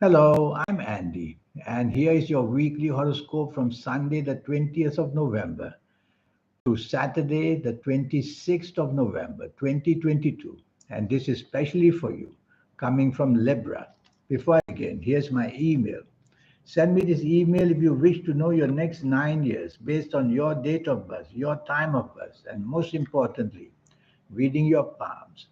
Hello, I'm Andy, and here is your weekly horoscope from Sunday, the 20th of November to Saturday, the 26th of November, 2022. And this is specially for you, coming from Libra. Before I begin, here's my email. Send me this email if you wish to know your next 9 years based on your date of birth, your time of birth, and most importantly, reading your palms.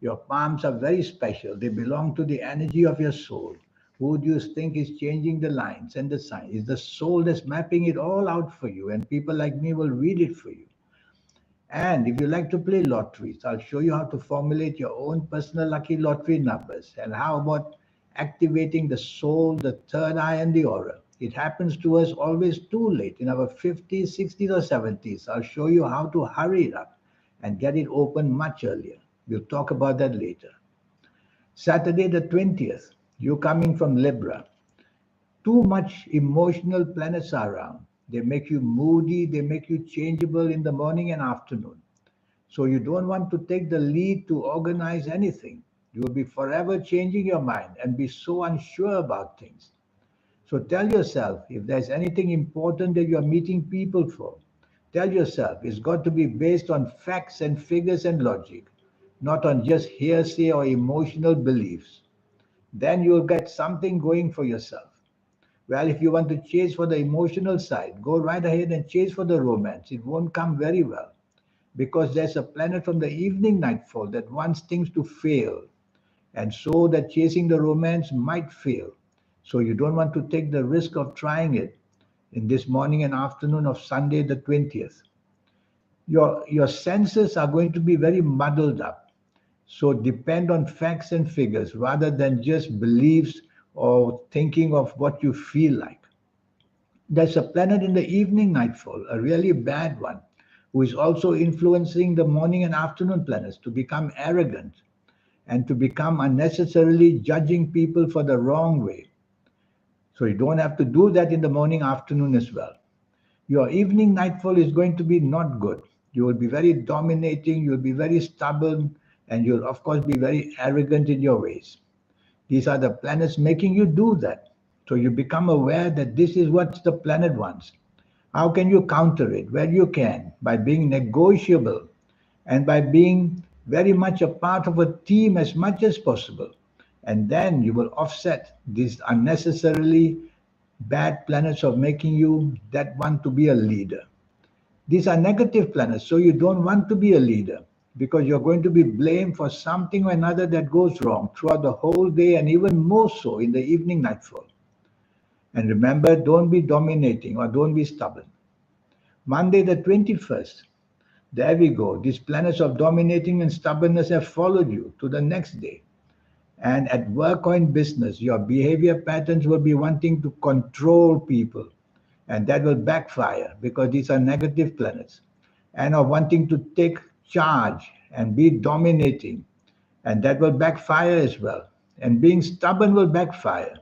Your palms are very special. They belong to the energy of your soul. Who do you think is changing the lines and the signs? It's the soul that's mapping it all out for you, and people like me will read it for you. And if you like to play lotteries, I'll show you how to formulate your own personal lucky lottery numbers. And how about activating the soul, the third eye, and the aura? It happens to us always too late in our 50s, 60s, or 70s. I'll show you how to hurry it up and get it open much earlier. We'll talk about that later. Saturday, the 20th, you're coming from Libra. Too much emotional planets are around. They make you moody, they make you changeable in the morning and afternoon. So you don't want to take the lead to organize anything. You will be forever changing your mind and be so unsure about things. So tell yourself if there's anything important that you're meeting people for, tell yourself it's got to be based on facts and figures and logic, not on just hearsay or emotional beliefs. Then you'll get something going for yourself. Well, if you want to chase for the emotional side, go right ahead and chase for the romance. It won't come very well because there's a planet from the evening nightfall that wants things to fail, and so that chasing the romance might fail. So you don't want to take the risk of trying it in this morning and afternoon of Sunday the 20th. Your senses are going to be very muddled up. So depend on facts and figures rather than just beliefs or thinking of what you feel like. There's a planet in the evening nightfall, a really bad one, who is also influencing the morning and afternoon planets to become arrogant and to become unnecessarily judging people for the wrong way. So you don't have to do that in the morning, afternoon as well. Your evening nightfall is going to be not good. You will be very dominating, you'll be very stubborn, and you'll, of course, be very arrogant in your ways. These are the planets making you do that. So you become aware that this is what the planet wants. How can you counter it? Well, you can by being negotiable and by being very much a part of a team as much as possible. And then you will offset these unnecessarily bad planets of making you that want to be a leader. These are negative planets, so you don't want to be a leader because you're going to be blamed for something or another that goes wrong throughout the whole day and even more so in the evening nightfall. And remember, don't be dominating or don't be stubborn. Monday, the 21st, there we go. These planets of dominating and stubbornness have followed you to the next day. And at work or in business, your behavior patterns will be wanting to control people. And that will backfire because these are negative planets. And of wanting to take charge and be dominating. And that will backfire as well. And being stubborn will backfire.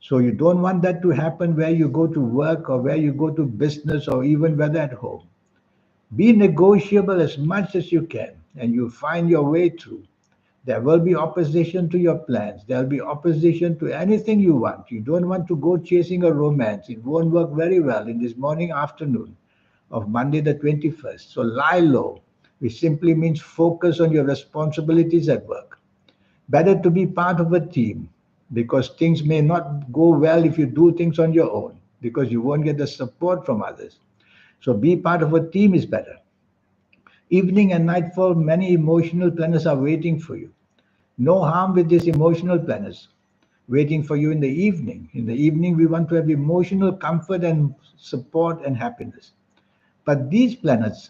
So you don't want that to happen where you go to work or where you go to business or even whether at home. Be negotiable as much as you can and you find your way through. There will be opposition to your plans. There will be opposition to anything you want. You don't want to go chasing a romance. It won't work very well in this morning, afternoon of Monday the 21st. So lie low, which simply means focus on your responsibilities at work. Better to be part of a team because things may not go well if you do things on your own because you won't get the support from others. So be part of a team is better. Evening and nightfall, many emotional planets are waiting for you. No harm with these emotional planets waiting for you in the evening. In the evening, we want to have emotional comfort and support and happiness. But these planets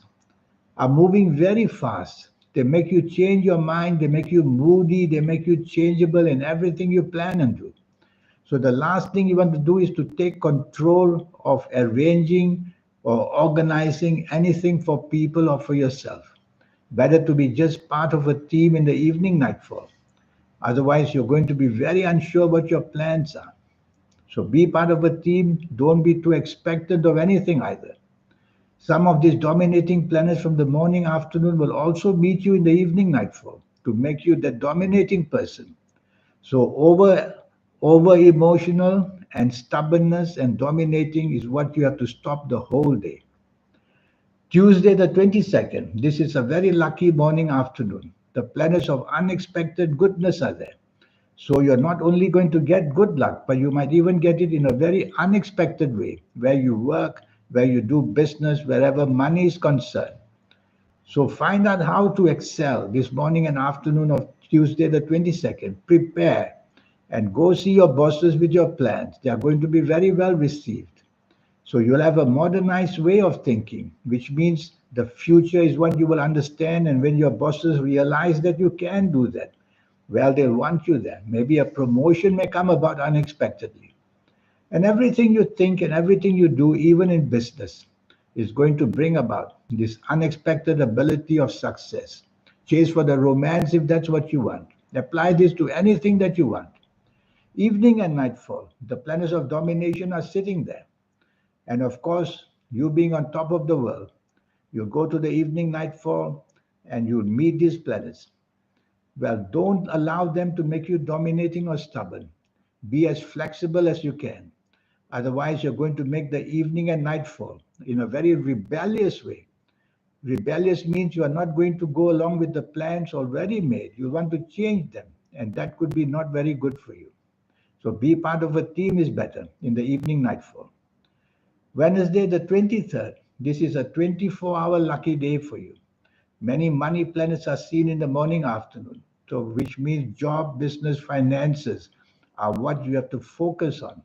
are moving very fast. They make you change your mind, they make you moody, they make you changeable in everything you plan and do. So the last thing you want to do is to take control of arranging or organizing anything for people or for yourself. Better to be just part of a team in the evening nightfall. Otherwise, you're going to be very unsure what your plans are. So be part of a team. Don't be too expectant of anything either. Some of these dominating planets from the morning afternoon will also meet you in the evening nightfall to make you the dominating person. So Over emotional and stubbornness and dominating is what you have to stop the whole day. Tuesday, the 22nd, this is a very lucky morning afternoon. The planets of unexpected goodness are there. So you're not only going to get good luck, but you might even get it in a very unexpected way, where you work, where you do business, wherever money is concerned. So find out how to excel this morning and afternoon of Tuesday, the 22nd. Prepare and go see your bosses with your plans. They are going to be very well received. So you'll have a modernized way of thinking, which means the future is what you will understand. And when your bosses realize that you can do that, well, they'll want you there. Maybe a promotion may come about unexpectedly. And everything you think and everything you do, even in business, is going to bring about this unexpected ability of success. Chase for the romance if that's what you want. Apply this to anything that you want. Evening and nightfall, the planets of domination are sitting there. And of course, you being on top of the world, you go to the evening nightfall and you meet these planets. Well, don't allow them to make you dominating or stubborn. Be as flexible as you can. Otherwise, you're going to make the evening and nightfall in a very rebellious way. Rebellious means you are not going to go along with the plans already made. You want to change them, and that could be not very good for you. So be part of a team is better in the evening nightfall. Wednesday, the 23rd. This is a 24-hour lucky day for you. Many money planets are seen in the morning afternoon, so which means job, business, finances are what you have to focus on.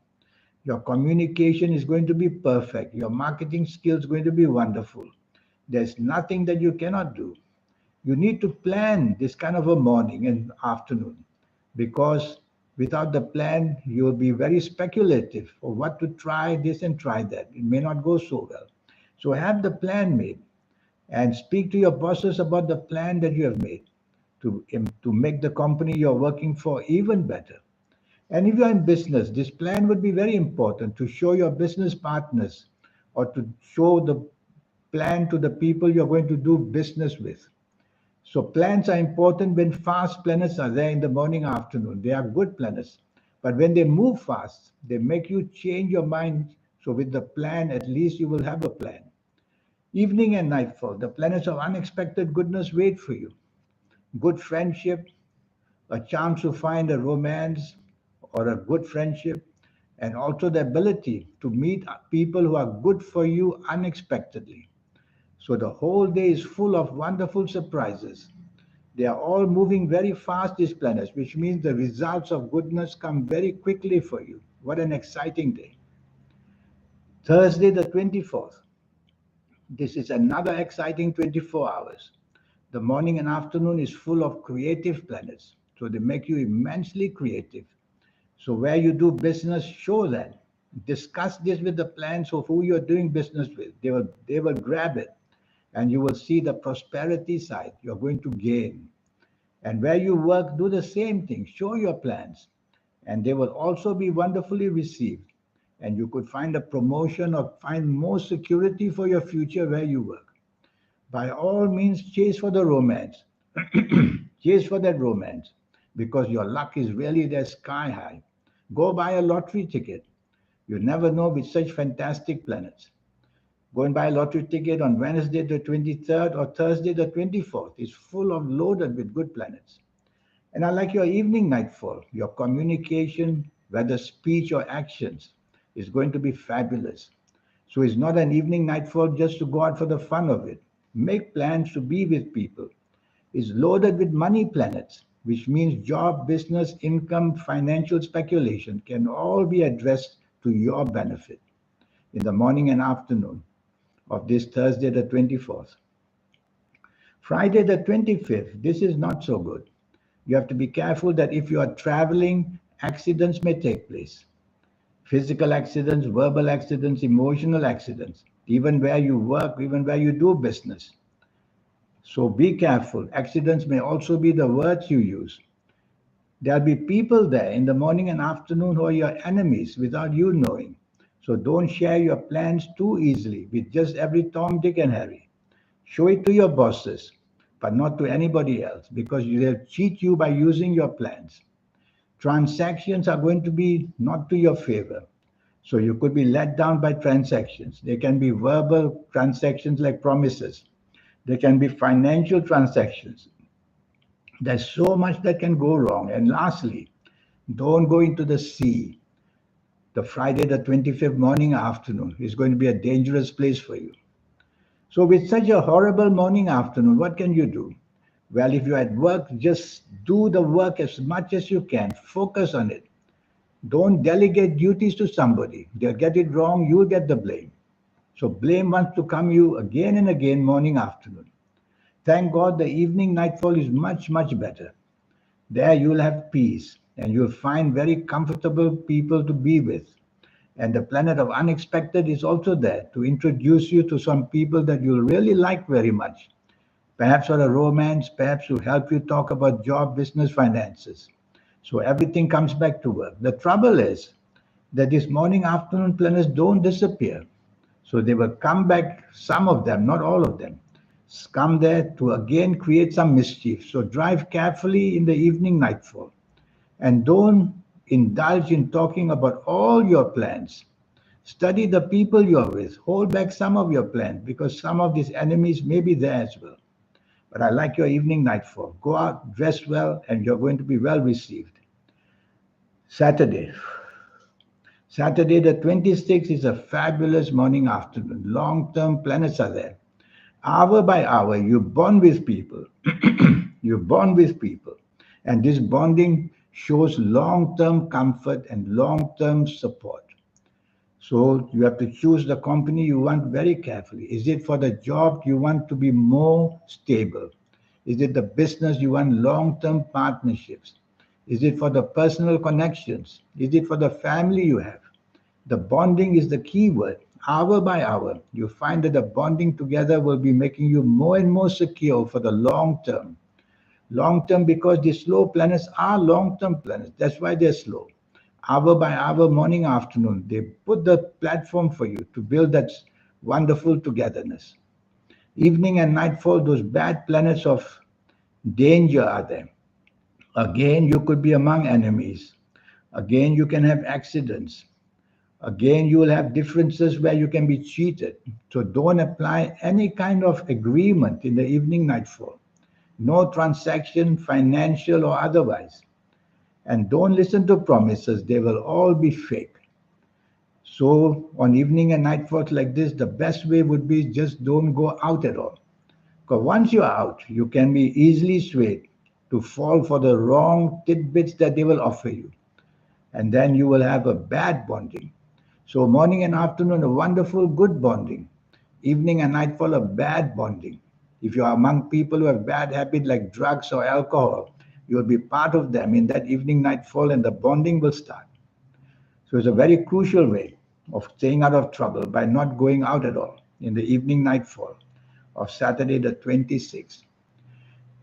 Your communication is going to be perfect. Your marketing skills going to be wonderful. There's nothing that you cannot do. You need to plan this kind of a morning and afternoon because without the plan, you will be very speculative for what to try this and try that. It may not go so well. So have the plan made and speak to your bosses about the plan that you have made to make the company you're working for even better. And if you're in business, this plan would be very important to show your business partners or to show the plan to the people you're going to do business with. So plans are important when fast planets are there in the morning, afternoon. They are good planets. But when they move fast, they make you change your mind. So with the plan, at least you will have a plan. Evening and nightfall, the planets of unexpected goodness wait for you. Good friendship, a chance to find a romance or a good friendship, and also the ability to meet people who are good for you unexpectedly. So the whole day is full of wonderful surprises. They are all moving very fast, these planets, which means the results of goodness come very quickly for you. What an exciting day. Thursday, the 24th. This is another exciting 24 hours. The morning and afternoon is full of creative planets. So they make you immensely creative. So where you do business, show that. Discuss this with the plans of who you're doing business with. They will grab it. And you will see the prosperity side you're going to gain. And where you work, do the same thing. Show your plans. And they will also be wonderfully received. And you could find a promotion or find more security for your future where you work. By all means, chase for the romance. Chase for that romance because your luck is really there sky high. Go buy a lottery ticket. You never know with such fantastic planets. Go and buy a lottery ticket on Wednesday the 23rd or Thursday the 24th. It's full of loaded with good planets. And I like your evening nightfall. Your communication, whether speech or actions, is going to be fabulous. So it's not an evening nightfall just to go out for the fun of it. Make plans to be with people. It's loaded with money planets, which means job, business, income, financial speculation can all be addressed to your benefit in the morning and afternoon of this Thursday, the 24th. Friday, the 25th, this is not so good. You have to be careful that if you are traveling, accidents may take place. Physical accidents, verbal accidents, emotional accidents, even where you work, even where you do business. So be careful. Accidents may also be the words you use. There'll be people there in the morning and afternoon who are your enemies without you knowing. So don't share your plans too easily with just every Tom, Dick, and Harry. Show it to your bosses, but not to anybody else because they'll cheat you by using your plans. Transactions are going to be not to your favor. So you could be let down by transactions. They can be verbal transactions like promises. They can be financial transactions. There's so much that can go wrong. And lastly, don't go into the sea. The Friday, the 25th morning afternoon is going to be a dangerous place for you. So, with such a horrible morning afternoon, what can you do? Well, if you're at work, just do the work as much as you can. Focus on it. Don't delegate duties to somebody. They'll get it wrong, you'll get the blame. So, blame wants to come you again and again, morning, afternoon. Thank God the evening nightfall is much, much better. There you'll have peace and you'll find very comfortable people to be with. And the planet of unexpected is also there to introduce you to some people that you'll really like very much. Perhaps for a romance, perhaps to help you talk about job, business, finances. So everything comes back to work. The trouble is that these morning afternoon planets don't disappear. So they will come back, some of them, not all of them, come there to again create some mischief. So drive carefully in the evening nightfall and don't indulge in talking about all your plans. Study the people you're with. Hold back some of your plans because some of these enemies may be there as well. But I like your evening nightfall. Go out, dress well, and you're going to be well received. Saturday. Saturday, the 26th, is a fabulous morning afternoon. Long term planets are there. Hour by hour, you bond with people. You bond with people. And this bonding shows long term comfort and long term support. So you have to choose the company you want very carefully. Is it for the job you want to be more stable? Is it the business you want long-term partnerships? Is it for the personal connections? Is it for the family you have? The bonding is the key word. Hour by hour, you find that the bonding together will be making you more and more secure for the long term. Long term because the slow planets are long-term planets. That's why they're slow. Hour by hour, morning, afternoon, they put the platform for you to build that wonderful togetherness. Evening and nightfall, those bad planets of danger are there. Again, you could be among enemies. Again, you can have accidents. Again, you will have differences where you can be cheated. So don't apply any kind of agreement in the evening nightfall. No transaction, financial or otherwise. And don't listen to promises, they will all be fake. So on evening and nightfalls like this, the best way would be just don't go out at all. Because once you're out, you can be easily swayed to fall for the wrong tidbits that they will offer you. And then you will have a bad bonding. So morning and afternoon, a wonderful, good bonding. Evening and nightfall, a bad bonding. If you are among people who have bad habits like drugs or alcohol, you will be part of them in that evening nightfall and the bonding will start. So it's a very crucial way of staying out of trouble by not going out at all in the evening nightfall of Saturday the 26th.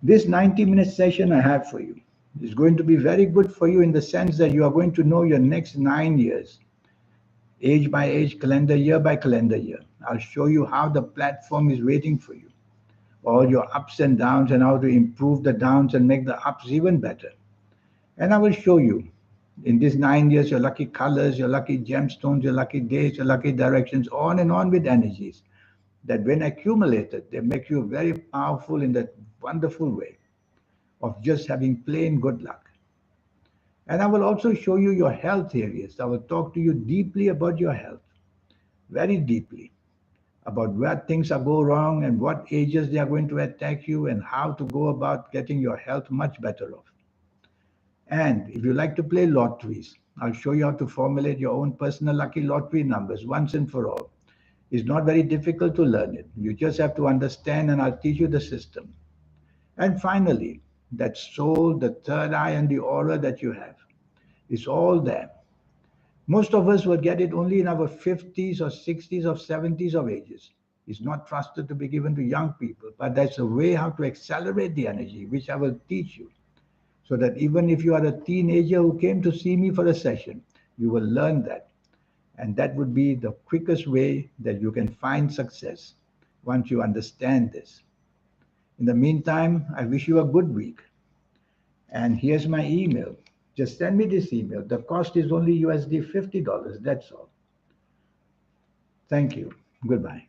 This 90-minute session I have for you is going to be very good for you in the sense that you are going to know your next 9 years, age by age, calendar year by calendar year. I'll show you how the platform is waiting for you, all your ups and downs and how to improve the downs and make the ups even better. And I will show you in these 9 years your lucky colors, your lucky gemstones, your lucky days, your lucky directions, on and on with energies that when accumulated, they make you very powerful in that wonderful way of just having plain good luck. And I will also show you your health areas. I will talk to you deeply about your health, very deeply, about where things are go wrong and what ages they are going to attack you and how to go about getting your health much better off. And if you like to play lotteries, I'll show you how to formulate your own personal lucky lottery numbers once and for all. It's not very difficult to learn it. You just have to understand and I'll teach you the system. And finally, that soul, the third eye and the aura that you have is all there. Most of us will get it only in our 50s or 60s or 70s of ages. It's not trusted to be given to young people, but that's a way how to accelerate the energy, which I will teach you. So that even if you are a teenager who came to see me for a session, you will learn that. And that would be the quickest way that you can find success once you understand this. In the meantime, I wish you a good week. And here's my email. Just send me this email. The cost is only USD $50. That's all. Thank you. Goodbye.